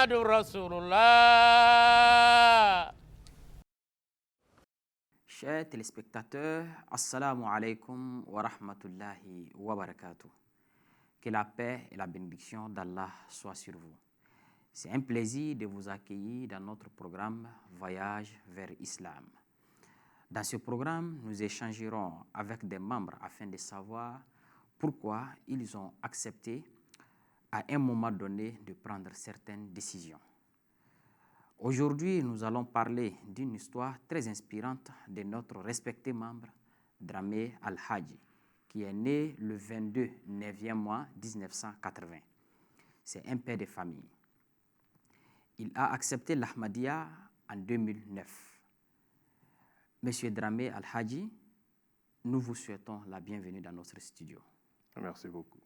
محمد رسول الله. Chers téléspectateurs, Assalamu alaikum wa rahmatullahi wa barakatuh. Que la paix et la bénédiction d'Allah soient sur vous. C'est un plaisir de vous accueillir dans notre programme Voyage vers l'Islam. Dans ce programme, nous échangerons avec des membres afin de savoir pourquoi ils ont accepté à un moment donné de prendre certaines décisions. Aujourd'hui, nous allons parler d'une histoire très inspirante de notre respecté membre, Dramé Al-Haji, qui est né le 22 9e mois 1980. C'est un père de famille. Il a accepté l'Ahmadiyya en 2009. Monsieur Dramé Al-Haji, nous vous souhaitons la bienvenue dans notre studio. Merci beaucoup.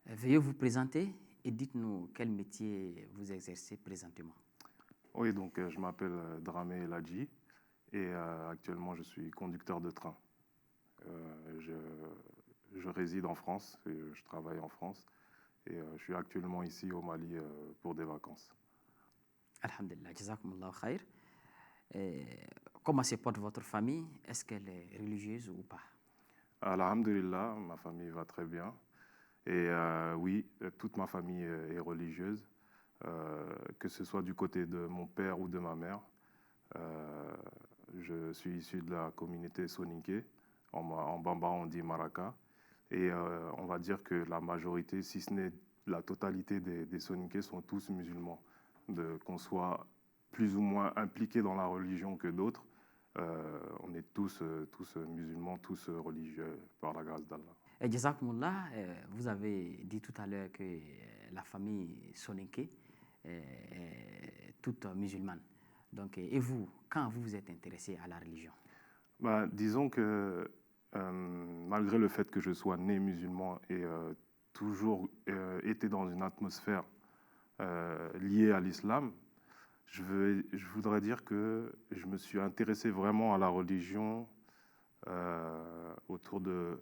Veuillez vous présenter et dites-nous quel métier vous exercez présentement. Oui, donc je m'appelle Dramé El-Hadji et actuellement je suis conducteur de train. Je réside en France et je travaille en France et je suis actuellement ici au Mali pour des vacances. Alhamdulillah, jazakumullahu khair. Comment se porte votre famille? Est-ce qu'elle est religieuse ou pas? Alhamdulillah, ma famille va très bien. Et oui, toute ma famille est religieuse, que ce soit du côté de mon père ou de ma mère. Je suis issu de la communauté soninké. En Bambara, on dit Maraka. Et on va dire que la majorité, si ce n'est la totalité des soninké, sont tous musulmans. Qu'on soit plus ou moins impliqués dans la religion que d'autres, on est tous musulmans, tous religieux par la grâce d'Allah. Jazakumullah, vous avez dit tout à l'heure que la famille soninké est toute musulmane. Donc, et vous, quand vous vous êtes intéressé à la religion? Disons que malgré le fait que je sois né musulman et toujours été dans une atmosphère liée à l'islam, je voudrais dire que je me suis intéressé vraiment à la religion autour de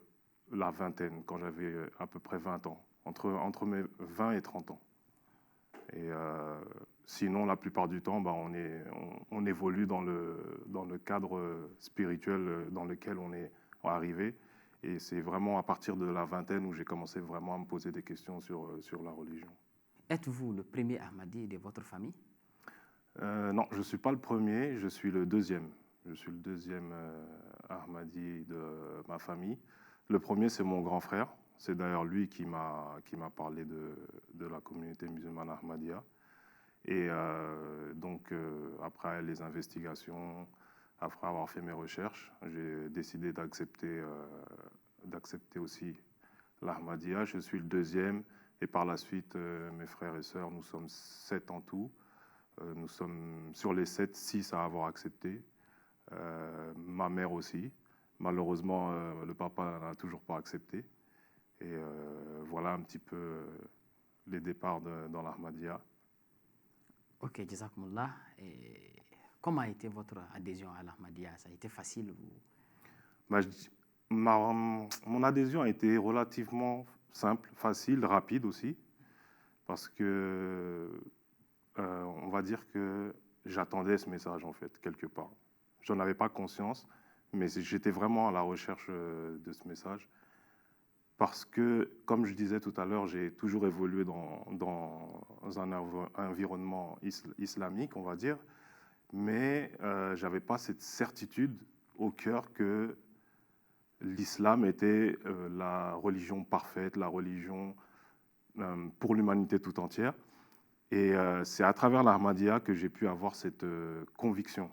la vingtaine, quand j'avais à peu près 20 ans, entre mes 20 et 30 ans. Et sinon, la plupart du temps, on évolue dans le cadre spirituel dans lequel on est arrivé. Et c'est vraiment à partir de la vingtaine où j'ai commencé vraiment à me poser des questions sur la religion. Êtes-vous le premier Ahmadi de votre famille? Non, je ne suis pas le premier, je suis le deuxième. Je suis le deuxième Ahmadi de ma famille. Le premier, c'est mon grand frère. C'est d'ailleurs lui qui m'a parlé de la communauté musulmane Ahmadiyya. Et donc, après les investigations, après avoir fait mes recherches, j'ai décidé d'accepter aussi l'Ahmadiyya. Je suis le deuxième. Et par la suite, mes frères et sœurs, nous sommes 7 en tout. Nous sommes sur les 7, 6 à avoir accepté. Ma mère aussi. Malheureusement, le papa n'a toujours pas accepté. Et voilà un petit peu les départs dans l'Ahmadiyya. Ok, jazakumullah. Et comment a été votre adhésion à l'Ahmadiyya? Ça a été facile ou... Mon adhésion a été relativement simple, facile, rapide aussi. Parce que, on va dire que j'attendais ce message, en fait, quelque part. Je n'en avais pas conscience, mais j'étais vraiment à la recherche de ce message. Parce que, comme je disais tout à l'heure, j'ai toujours évolué dans un environnement islamique, on va dire, mais je n'avais pas cette certitude au cœur que l'islam était la religion parfaite, la religion pour l'humanité tout entière. Et c'est à travers l'Ahmadiyya que j'ai pu avoir cette conviction,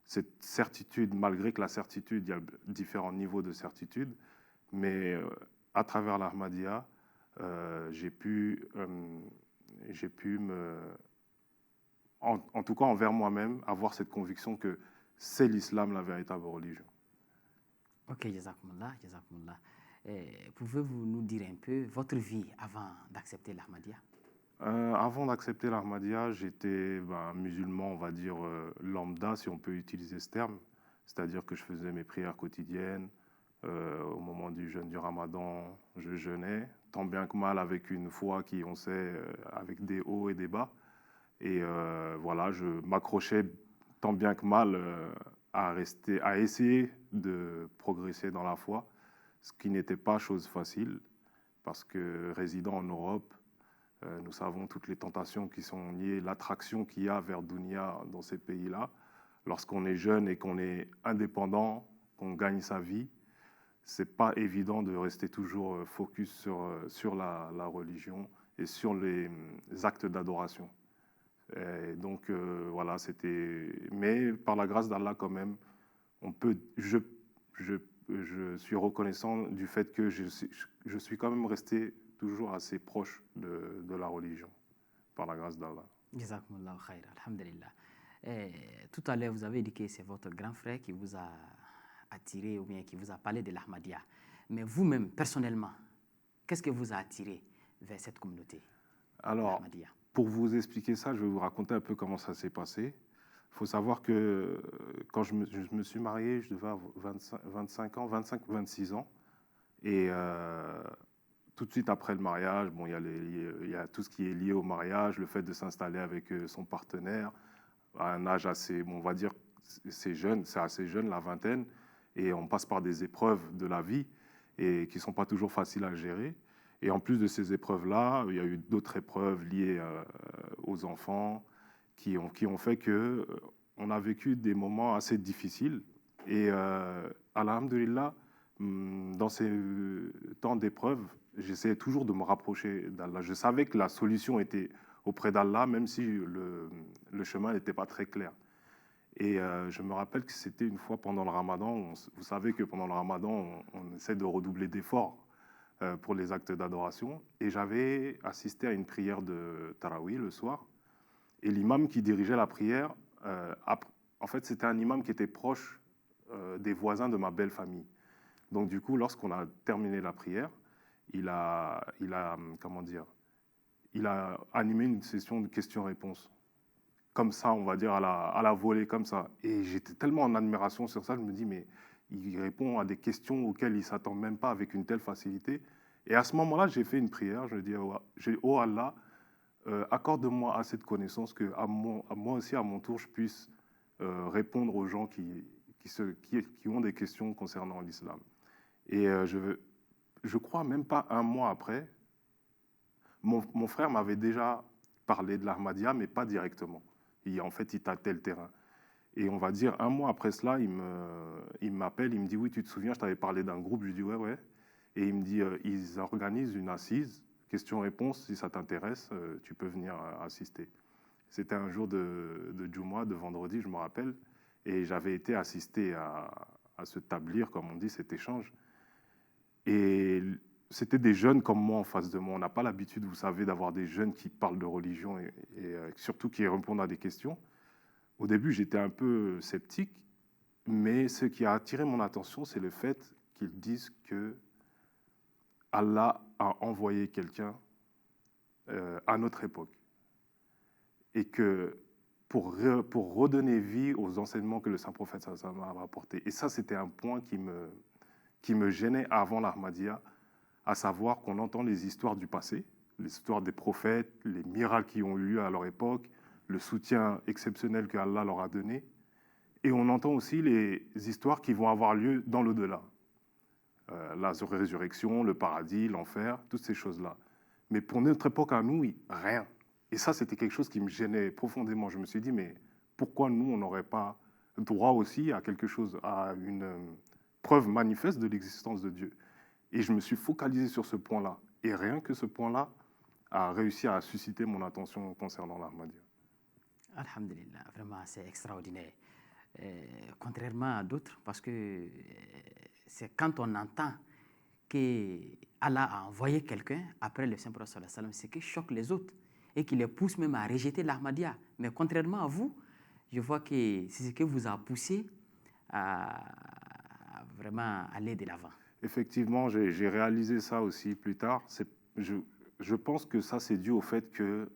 cette certitude, malgré que la certitude, il y a différents niveaux de certitude, mais à travers l'Ahmadiyya, j'ai pu en tout cas envers moi-même, avoir cette conviction que c'est l'islam la véritable religion. Ok, jazakumullah, jazakumullah. Pouvez-vous nous dire un peu votre vie avant d'accepter l'Ahmadiyya? Avant d'accepter l'Ahmadiyya, j'étais musulman, on va dire lambda, si on peut utiliser ce terme. C'est-à-dire que je faisais mes prières quotidiennes. Au moment du jeûne du Ramadan, je jeûnais, tant bien que mal avec une foi qui, on sait, avec des hauts et des bas. Et voilà, je m'accrochais tant bien que mal à essayer de progresser dans la foi, ce qui n'était pas chose facile, parce que résidant en Europe, nous savons toutes les tentations qui sont liées, l'attraction qu'il y a vers Dunia dans ces pays-là. Lorsqu'on est jeune et qu'on est indépendant, qu'on gagne sa vie, c'est pas évident de rester toujours focus sur la religion et sur les actes d'adoration. Et donc voilà, c'était. Mais par la grâce d'Allah quand même, on peut. Je suis reconnaissant du fait que je suis quand même resté toujours assez proche de la religion, par la grâce d'Allah. Jazakumullahu khair, alhamdulillah. Tout à l'heure, vous avez dit que c'est votre grand frère qui vous a attiré ou bien qui vous a parlé de l'Ahmadiyya. Mais vous-même, personnellement, qu'est-ce qui vous a attiré vers cette communauté, Alors, l'Ahmadiyya? pour vous expliquer ça, je vais vous raconter un peu comment ça s'est passé. Il faut savoir que quand je me suis marié, je devais avoir 25 ans, 26 ans. Et tout de suite après le mariage, bon, il y a tout ce qui est lié au mariage, le fait de s'installer avec son partenaire à un âge assez, bon, on va dire, c'est assez jeune, la vingtaine, et on passe par des épreuves de la vie et qui ne sont pas toujours faciles à gérer. Et en plus de ces épreuves-là, il y a eu d'autres épreuves liées aux enfants qui ont fait que on a vécu des moments assez difficiles. Et alhamdulillah, dans ces temps d'épreuve, j'essayais toujours de me rapprocher d'Allah. Je savais que la solution était auprès d'Allah, même si le chemin n'était pas très clair. Et je me rappelle que c'était une fois pendant le Ramadan. Vous savez que pendant le Ramadan, on essaie de redoubler d'efforts pour les actes d'adoration. Et j'avais assisté à une prière de Tarawih le soir. Et l'imam qui dirigeait la prière, en fait, c'était un imam qui était proche des voisins de ma belle famille. Donc du coup, lorsqu'on a terminé la prière, comment dire, il a animé une session de questions-réponses. Comme ça, on va dire, à la volée, comme ça. Et j'étais tellement en admiration sur ça, je me dis, mais il répond à des questions auxquelles il ne s'attend même pas avec une telle facilité. Et à ce moment-là, j'ai fait une prière, je dis, oh Allah, accorde-moi assez de connaissances que moi aussi, à mon tour, je puisse répondre aux gens qui ont des questions concernant l'islam. Et je crois même pas un mois après, mon frère m'avait déjà parlé de l'Ahmadiyya, mais pas directement. En fait, il tâtait le terrain. Et on va dire, un mois après cela, il m'appelle, il me dit, oui, tu te souviens, je t'avais parlé d'un groupe. Je lui dis, ouais, ouais. Et il me dit, ils organisent une assise, question-réponse, si ça t'intéresse, tu peux venir assister. C'était un jour de Jumu'ah, de vendredi, je me rappelle. Et j'avais été assister à ce tablir, comme on dit, cet échange. Et c'était des jeunes comme moi en face de moi. On n'a pas l'habitude, vous savez, d'avoir des jeunes qui parlent de religion et surtout qui répondent à des questions. Au début, j'étais un peu sceptique, mais ce qui a attiré mon attention, c'est le fait qu'ils disent que Allah a envoyé quelqu'un à notre époque et que pour redonner vie aux enseignements que le Saint-Prophète a apportés. Et ça, c'était un point qui me gênait avant l'Ahmadiyya, à savoir qu'on entend les histoires du passé, les histoires des prophètes, les miracles qui ont eu lieu à leur époque, le soutien exceptionnel que Allah leur a donné. Et on entend aussi les histoires qui vont avoir lieu dans l'au-delà. La résurrection, le paradis, l'enfer, toutes ces choses-là. Mais pour notre époque à nous, rien. Et ça, c'était quelque chose qui me gênait profondément. Je me suis dit, mais pourquoi nous, on n'aurait pas droit aussi à quelque chose, à une preuve manifeste de l'existence de Dieu? Et je me suis focalisé sur ce point-là. Et rien que ce point-là a réussi à susciter mon attention concernant l'Ahmadiyya. Alhamdulillah, vraiment, c'est extraordinaire. Contrairement à d'autres, parce que c'est quand on entend que Allah a envoyé quelqu'un après le Saint-Prophète sallallahu alayhi wa sallam, c'est qui choque les autres et qui les pousse même à rejeter l'Ahmadiyya. Mais contrairement à vous, je vois que c'est ce qui vous a poussé à vraiment aller de l'avant. Effectivement, j'ai réalisé ça aussi plus tard. Je pense que ça, c'est dû au fait que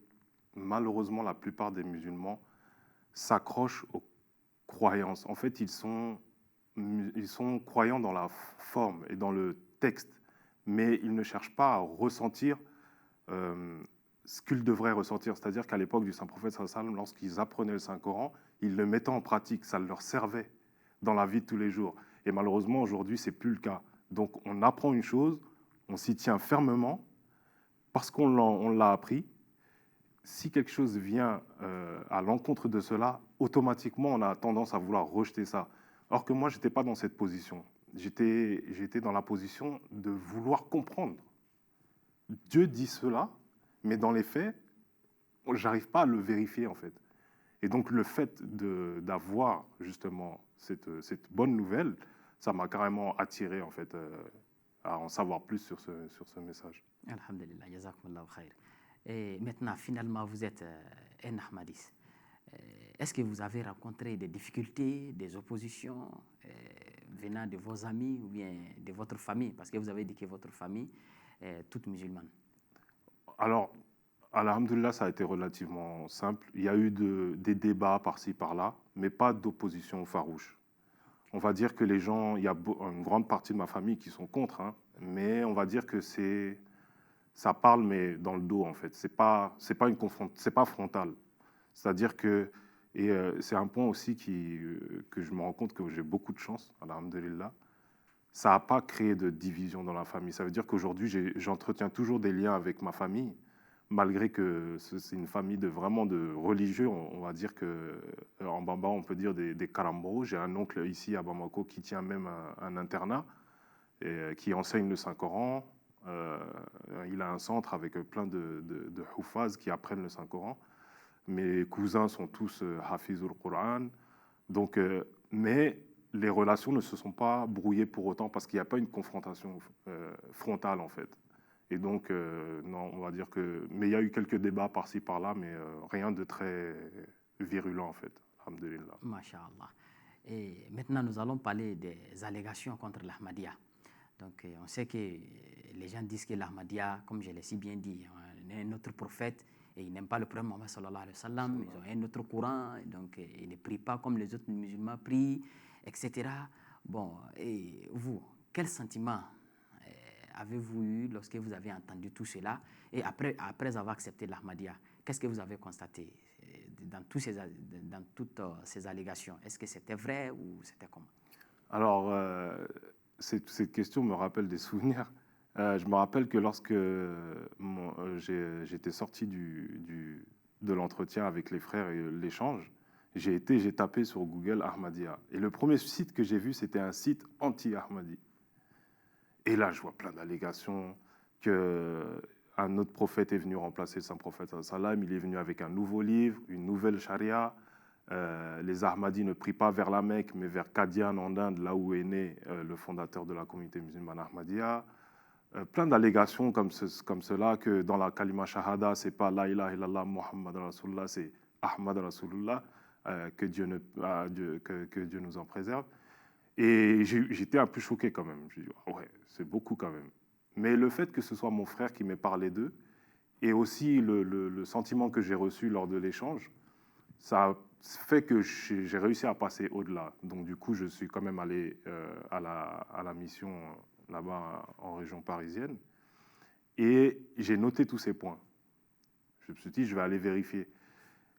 malheureusement, la plupart des musulmans s'accrochent aux croyances. En fait, ils sont croyants dans la forme et dans le texte, mais ils ne cherchent pas à ressentir ce qu'il devrait ressortir. C'est-à-dire qu'à l'époque du Saint-Prophète, sallallahu alayhi wa sallam, lorsqu'ils apprenaient le Saint-Coran, ils le mettaient en pratique, ça leur servait dans la vie de tous les jours. Et malheureusement, aujourd'hui, ce n'est plus le cas. Donc on apprend une chose, on s'y tient fermement, parce qu'on l'a appris. Si quelque chose vient à l'encontre de cela, automatiquement, on a tendance à vouloir rejeter ça. Or que moi, je n'étais pas dans cette position. J'étais dans la position de vouloir comprendre. Dieu dit cela, mais dans les faits, j'arrive pas à le vérifier, en fait. Et donc, le fait d'avoir, justement, cette bonne nouvelle, ça m'a carrément attiré, en fait, à en savoir plus sur ce message. Alhamdulillah, jazakumullahu khair. Et maintenant, finalement, vous êtes un Ahmadis. Est-ce que vous avez rencontré des difficultés, des oppositions venant de vos amis ou bien de votre famille? Parce que vous avez dit que votre famille est toute musulmane. Alors, alhamdulillah, ça a été relativement simple. Il y a eu des débats par-ci, par-là, mais pas d'opposition farouche. On va dire que les gens, il y a une grande partie de ma famille qui sont contre, hein, mais on va dire que ça parle, mais dans le dos, en fait. C'est pas frontal. C'est-à-dire que, et c'est un point aussi que je me rends compte que j'ai beaucoup de chance, alhamdulillah. Ça n'a pas créé de division dans la famille. Ça veut dire qu'aujourd'hui, j'entretiens toujours des liens avec ma famille, malgré que c'est une famille vraiment de religieux. On va dire qu'en Bamba, on peut dire des Karambos. J'ai un oncle ici à Bamako qui tient même un internat, et qui enseigne le Saint-Coran. Il a un centre avec plein de Houfaz qui apprennent le Saint-Coran. Mes cousins sont tous Hafizul Quran. Donc, mais les relations ne se sont pas brouillées pour autant parce qu'il n'y a pas une confrontation frontale, en fait. Et donc, non, on va dire que... Mais il y a eu quelques débats par-ci, par-là, mais rien de très virulent, en fait. Alhamdulillah. Masha'Allah. Et maintenant, nous allons parler des allégations contre l'Ahmadiyya. Donc, on sait que les gens disent que l'Ahmadiyya, comme je l'ai si bien dit, est un autre prophète et ils n'aiment pas le prophète Mohammed sallallahu alayhi wa sallam. Ils ont un autre courant, donc ils ne prient pas comme les autres musulmans prient, etc. Bon, et vous, quel sentiment avez-vous eu lorsque vous avez entendu tout cela? Et après avoir accepté l'Ahmadiyya, qu'est-ce que vous avez constaté dans toutes ces allégations? Est-ce que c'était vrai ou c'était comment? Alors, cette question me rappelle des souvenirs. Je me rappelle que lorsque j'étais sorti de l'entretien avec les frères et l'échange, j'ai tapé sur Google Ahmadiyya. Et le premier site que j'ai vu, c'était un site anti-Ahmadi. Et là, je vois plein d'allégations qu'un autre prophète est venu remplacer le Saint-Prophète. Il est venu avec un nouveau livre, une nouvelle charia. Les Ahmadis ne prient pas vers la Mecque, mais vers Qadian en Inde, là où est né le fondateur de la communauté musulmane Ahmadiyya. Plein d'allégations comme cela, que dans la kalima shahada, c'est pas la ilaha illallah Muhammad Rasulullah, c'est Ahmad Rasulullah, que Dieu nous en préserve. Et j'étais un peu choqué quand même. Je me dis, ah ouais, c'est beaucoup quand même. Mais le fait que ce soit mon frère qui m'ait parlé d'eux, et aussi le sentiment que j'ai reçu lors de l'échange, ça fait que j'ai réussi à passer au-delà. Donc du coup, je suis quand même allé à la mission là-bas en région parisienne. Et j'ai noté tous ces points. Je me suis dit, je vais aller vérifier.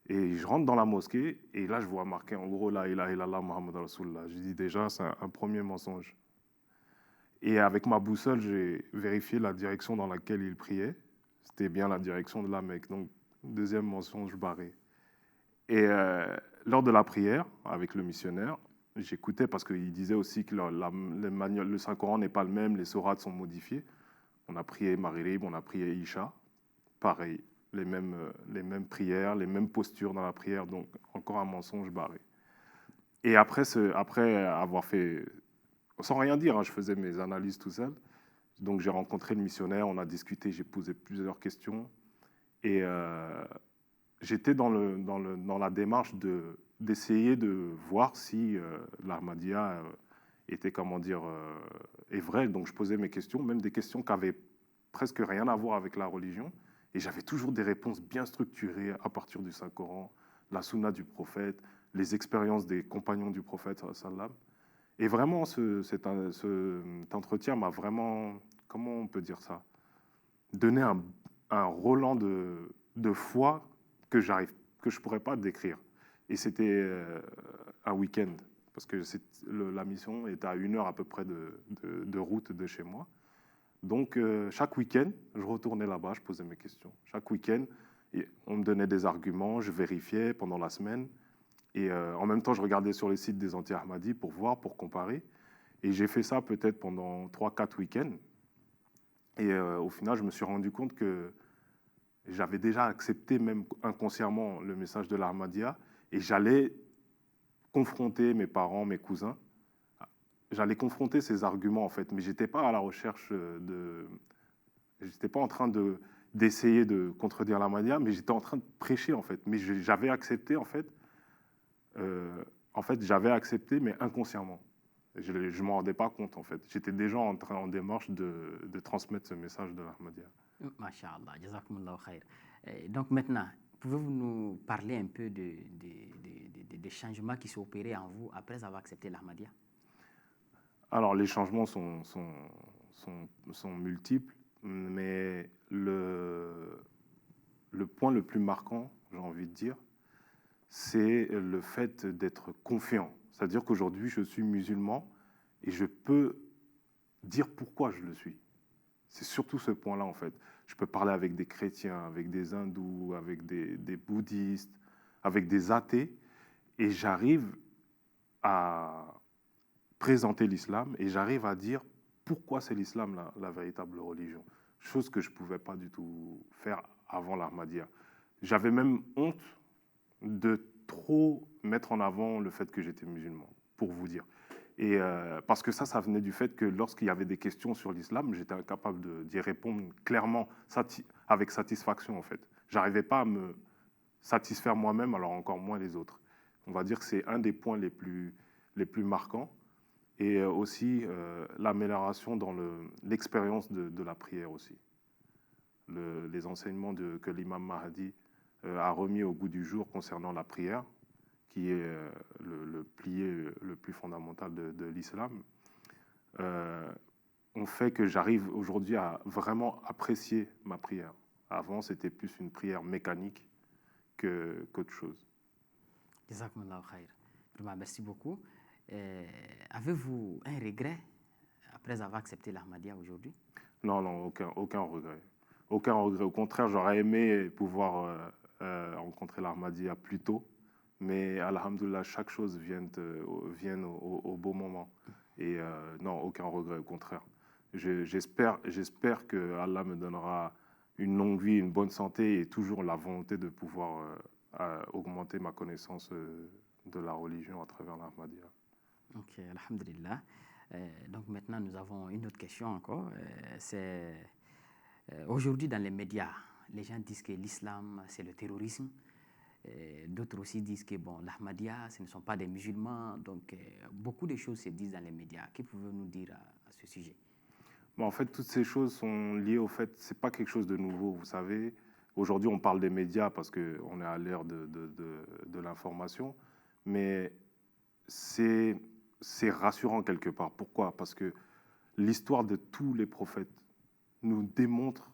Et je rentre dans la mosquée, et là, je vois marqué en gros, la ilaha illallah Muhammad Rasulullah. Je dis déjà, c'est un premier mensonge. Et avec ma boussole, j'ai vérifié la direction dans laquelle il priait. C'était bien la direction de la Mecque. Donc, deuxième mensonge barré. Et lors de la prière, avec le missionnaire, j'écoutais parce qu'il disait aussi que le Saint-Coran n'est pas le même, les sourates sont modifiées. On a prié Maghrib, on a prié Isha, pareil, les mêmes prières, les mêmes postures dans la prière, donc encore un mensonge barré. Et après avoir fait, sans rien dire, hein, je faisais mes analyses tout seul, donc j'ai rencontré le missionnaire, on a discuté, j'ai posé plusieurs questions, et j'étais dans la démarche d'essayer de voir si l'Ahmadiyya était, est vrai. Donc je posais mes questions, même des questions qui avaient presque rien à voir avec la religion. Et j'avais toujours des réponses bien structurées à partir du Saint-Coran, la sunna du prophète, les expériences des compagnons du prophète, sallam. Et vraiment, cet entretien m'a vraiment, comment on peut dire ça, donné un Roland de foi que je ne pourrais pas décrire. Et c'était un week-end, parce que la mission était à 1 heure à peu près de route de chez moi. Donc, chaque week-end, je retournais là-bas, je posais mes questions. Chaque week-end, on me donnait des arguments, je vérifiais pendant la semaine. Et en même temps, je regardais sur les sites des anti-Ahmadis pour voir, pour comparer. Et j'ai fait ça peut-être pendant 3-4 week-ends. Et au final, je me suis rendu compte que j'avais déjà accepté, même inconsciemment, le message de l'Ahmadiyya. Et j'allais confronter mes parents, mes cousins. J'allais confronter ces arguments, en fait. Mais je n'étais pas à la recherche de... Je n'étais pas en train d'essayer de contredire l'Ahmadiyya, mais j'étais en train de prêcher, en fait. Mais j'avais accepté, en fait, j'avais accepté, mais inconsciemment. Je ne m'en rendais pas compte, en fait. J'étais déjà en démarche de transmettre ce message de l'Ahmadiyya. Masha'Allah, jazakumullahu khair. Donc maintenant, pouvez-vous nous parler un peu des changements qui sont opérés en vous après avoir accepté l'Ahmadiyya? Alors, les changements sont multiples, mais le point le plus marquant, j'ai envie de dire, c'est le fait d'être confiant. C'est-à-dire qu'aujourd'hui, je suis musulman et je peux dire pourquoi je le suis. C'est surtout ce point-là, en fait. Je peux parler avec des chrétiens, avec des hindous, avec des bouddhistes, avec des athées, et j'arrive à présenter l'islam et j'arrive à dire pourquoi c'est l'islam la véritable religion. Chose que je ne pouvais pas du tout faire avant l'Ahmadiyya. J'avais même honte de trop mettre en avant le fait que j'étais musulman, pour vous dire. Et parce que ça venait du fait que lorsqu'il y avait des questions sur l'islam, j'étais incapable d'y répondre clairement, avec satisfaction, en fait. J'arrivais pas à me satisfaire moi-même, alors encore moins les autres. On va dire que c'est un des points les plus marquants. Et aussi l'amélioration dans l'expérience de la prière aussi. Les enseignements que l'imam Mahdi a remis au goût du jour concernant la prière, qui est le pilier le plus fondamental de l'islam, ont fait que j'arrive aujourd'hui à vraiment apprécier ma prière. Avant, c'était plus une prière mécanique qu'autre chose. Jazakumullahu khair. Vraiment, merci beaucoup. Avez-vous un regret après avoir accepté l'Ahmadiyya aujourd'hui? Non, aucun regret. Aucun regret. Au contraire, j'aurais aimé pouvoir rencontrer l'Ahmadiyya plus tôt. Mais alhamdoulilah, chaque chose vient au beau moment. Et non, aucun regret, au contraire. J'espère que Allah me donnera une longue vie, une bonne santé et toujours la volonté de pouvoir augmenter ma connaissance de la religion à travers l'Ahmadiyya. Ok, alhamdulillah. Donc maintenant, nous avons une autre question encore. C'est aujourd'hui dans les médias, les gens disent que l'islam, c'est le terrorisme. D'autres aussi disent que bon, l'Ahmadiyya, ce ne sont pas des musulmans. Donc, beaucoup de choses se disent dans les médias. Que pouvez-vous nous dire à ce sujet? Bon, en fait, toutes ces choses sont liées au fait, c'est pas quelque chose de nouveau, vous savez. Aujourd'hui, on parle des médias parce qu'on est à l'ère de l'information, mais c'est rassurant quelque part. Pourquoi? Parce que l'histoire de tous les prophètes nous démontre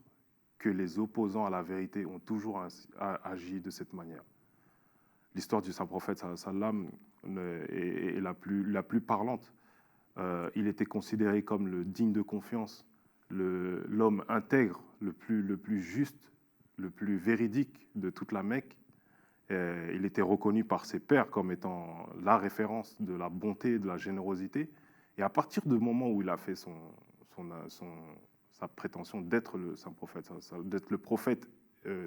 que les opposants à la vérité ont toujours agi de cette manière. L'histoire du saint prophète sallam est la plus parlante. Il était considéré comme le digne de confiance, l'homme intègre, le plus juste, le plus véridique de toute la Mecque. Il était reconnu par ses pairs comme étant la référence de la bonté, de la générosité. Et à partir du moment où il a fait sa prétention d'être le saint prophète, d'être le prophète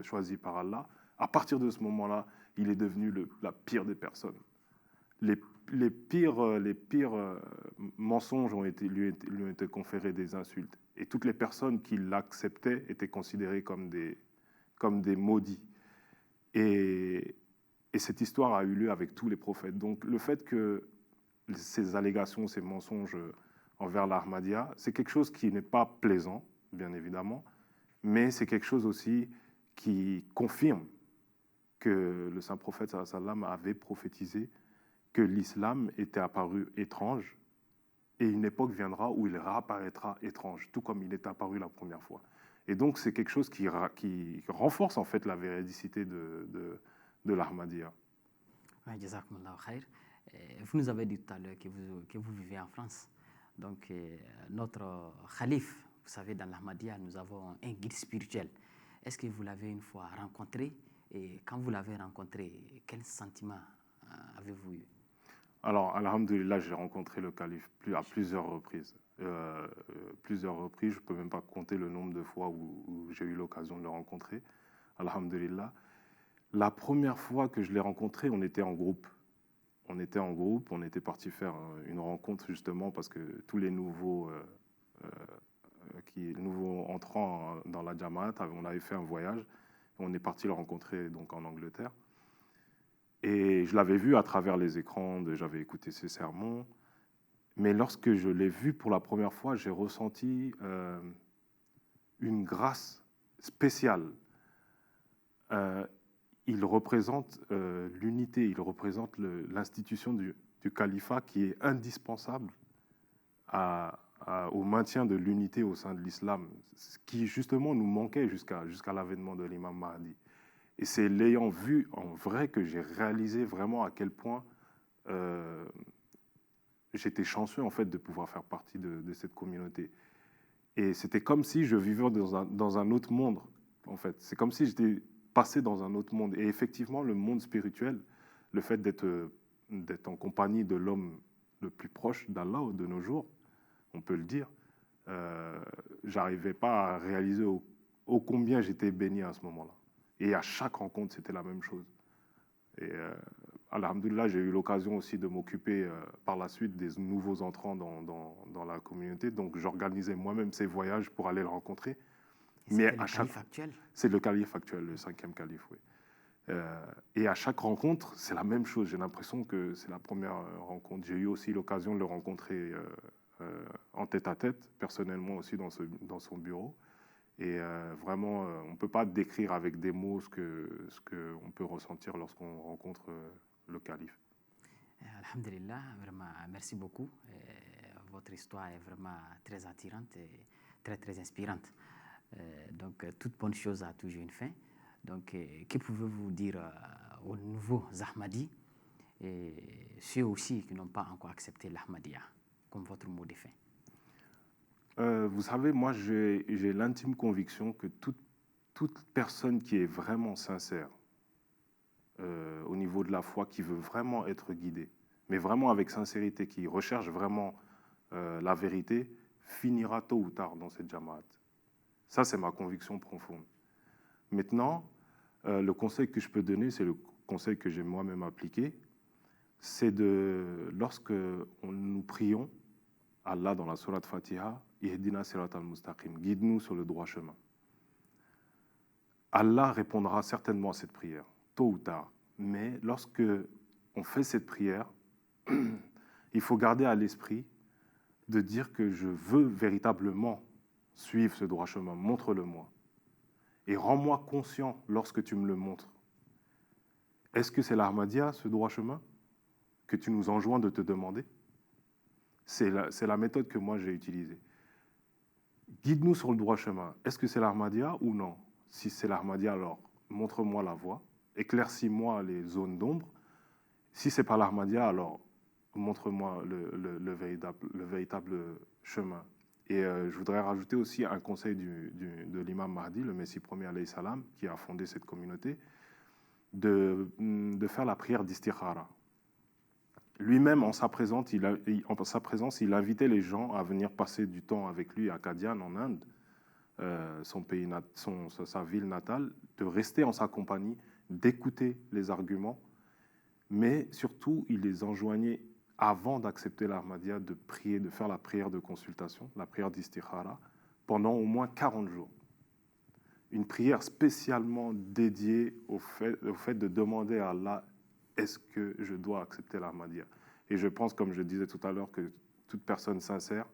choisi par Allah, à partir de ce moment-là, il est devenu la pire des personnes. Les pires mensonges lui ont été conférés, des insultes. Et toutes les personnes qui l'acceptaient étaient considérées comme des maudits. Et cette histoire a eu lieu avec tous les prophètes. Donc le fait que ces allégations, ces mensonges envers l'Ahmadiyya, c'est quelque chose qui n'est pas plaisant, bien évidemment, mais c'est quelque chose aussi qui confirme que le saint prophète sallam avait prophétisé que l'islam était apparu étrange et une époque viendra où il réapparaîtra étrange, tout comme il est apparu la première fois. Et donc, c'est quelque chose qui renforce en fait la véridicité de l'Ahmadiyya. Ouais, jazakumullah khair. Vous nous avez dit tout à l'heure que vous vivez en France. Donc, notre calife, vous savez, dans l'Ahmadiyya, nous avons un guide spirituel. Est-ce que vous l'avez une fois rencontré? Et quand vous l'avez rencontré, quel sentiment avez-vous eu? Alors, alhamdoulilah, j'ai rencontré le calife à plusieurs reprises. Plusieurs reprises, je ne peux même pas compter le nombre de fois où j'ai eu l'occasion de le rencontrer. Alhamdoulilah. La première fois que je l'ai rencontré, on était en groupe. On était parti faire une rencontre justement parce que tous les nouveaux, nouveaux entrants dans la Jamaat, on avait fait un voyage. On est parti le rencontrer donc en Angleterre. Et je l'avais vu à travers les écrans, j'avais écouté ses sermons. Mais lorsque je l'ai vu pour la première fois, j'ai ressenti une grâce spéciale. Il représente l'unité, il représente l'institution du califat qui est indispensable au maintien de l'unité au sein de l'islam, ce qui justement nous manquait jusqu'à l'avènement de l'imam Mahdi. Et c'est l'ayant vu en vrai que j'ai réalisé vraiment à quel point j'étais chanceux en fait de pouvoir faire partie de cette communauté. Et c'était comme si je vivais dans un autre monde, en fait. C'est comme si j'étais passé dans un autre monde. Et effectivement, le monde spirituel, le fait d'être en compagnie de l'homme le plus proche d'Allah de nos jours, on peut le dire, j'arrivais pas à réaliser ô combien j'étais béni à ce moment-là. Et à chaque rencontre, c'était la même chose. Et alhamdoulilah, j'ai eu l'occasion aussi de m'occuper par la suite des nouveaux entrants dans la communauté. Donc, j'organisais moi-même ces voyages pour aller le rencontrer. Mais à chaque... actuel? C'est le calife actuel, le 5e calife, oui. Et à chaque rencontre, c'est la même chose. J'ai l'impression que c'est la première rencontre. J'ai eu aussi l'occasion de le rencontrer en tête-à-tête, personnellement aussi dans son bureau. Et vraiment, on ne peut pas décrire avec des mots ce qu'on peut ressentir lorsqu'on rencontre le calife. Alhamdulillah, vraiment, merci beaucoup. Votre histoire est vraiment très attirante et très, très inspirante. Donc, toute bonne chose a toujours une fin. Donc, que pouvez-vous dire aux nouveaux Ahmadis et ceux aussi qui n'ont pas encore accepté l'Ahmadiyya comme votre mot de fin? Vous savez, moi, j'ai l'intime conviction que toute personne qui est vraiment sincère au niveau de la foi, qui veut vraiment être guidée, mais vraiment avec sincérité, qui recherche vraiment la vérité, finira tôt ou tard dans cette jamaat. Ça, c'est ma conviction profonde. Maintenant, le conseil que je peux donner, c'est le conseil que j'ai moi-même appliqué, c'est lorsque nous prions, Allah dans la sourate Fatiha, Ihdina sirat al-mustaqim, guide-nous sur le droit chemin. Allah répondra certainement à cette prière, tôt ou tard. Mais lorsque on fait cette prière, il faut garder à l'esprit de dire que je veux véritablement suivre ce droit chemin, montre-le-moi. Et rends-moi conscient lorsque tu me le montres. Est-ce que c'est l'Ahmadiyya, ce droit chemin, que tu nous enjoins de te demander? C'est la méthode que moi j'ai utilisée. Guide-nous sur le droit chemin. Est-ce que c'est l'Ahmadiyya ou non? Si c'est l'Ahmadiyya, alors montre-moi la voie, éclaircis-moi les zones d'ombre. Si c'est pas l'Ahmadiyya, alors montre-moi le véritable chemin. Et je voudrais rajouter aussi un conseil de l'imam Mahdi, le Messie premier alayhi salam, qui a fondé cette communauté, de faire la prière d'istikhara. Lui-même, en sa présence, il invitait les gens à venir passer du temps avec lui à Qadian, en Inde, sa ville natale, de rester en sa compagnie, d'écouter les arguments, mais surtout, il les enjoignait, avant d'accepter l'Ahmadiyya, de prier, de faire la prière de consultation, la prière d'istikhara, pendant au moins 40 jours. Une prière spécialement dédiée au fait de demander à Allah, est-ce que je dois accepter l'Ahmadiyya? Et je pense, comme je disais tout à l'heure, que toute personne sincère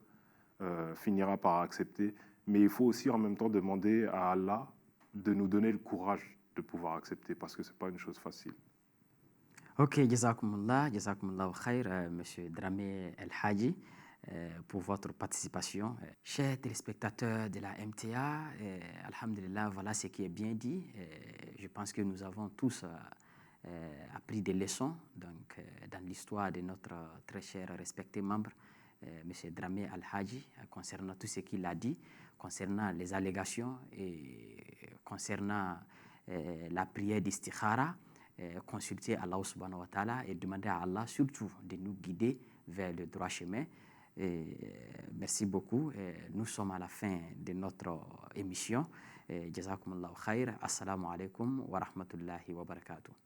finira par accepter. Mais il faut aussi en même temps demander à Allah de nous donner le courage de pouvoir accepter, parce que ce n'est pas une chose facile. Ok, jazakumullah khair, Monsieur Dramé El Hadji. pour votre participation. Chers téléspectateurs de la MTA, alhamdulillah, voilà ce qui est bien dit. Je pense que nous avons tous appris des leçons donc, dans l'histoire de notre très cher respecté membre, M. Dramé Al-Haji, concernant tout ce qu'il a dit, concernant les allégations et concernant la prière d'istikhara, consulter Allah subhanahu wa ta'ala et demander à Allah surtout de nous guider vers le droit chemin. Merci beaucoup. Nous sommes à la fin de notre émission. Jazakumullahu khair. Assalamu alaikum wa rahmatullahi wa barakatuh.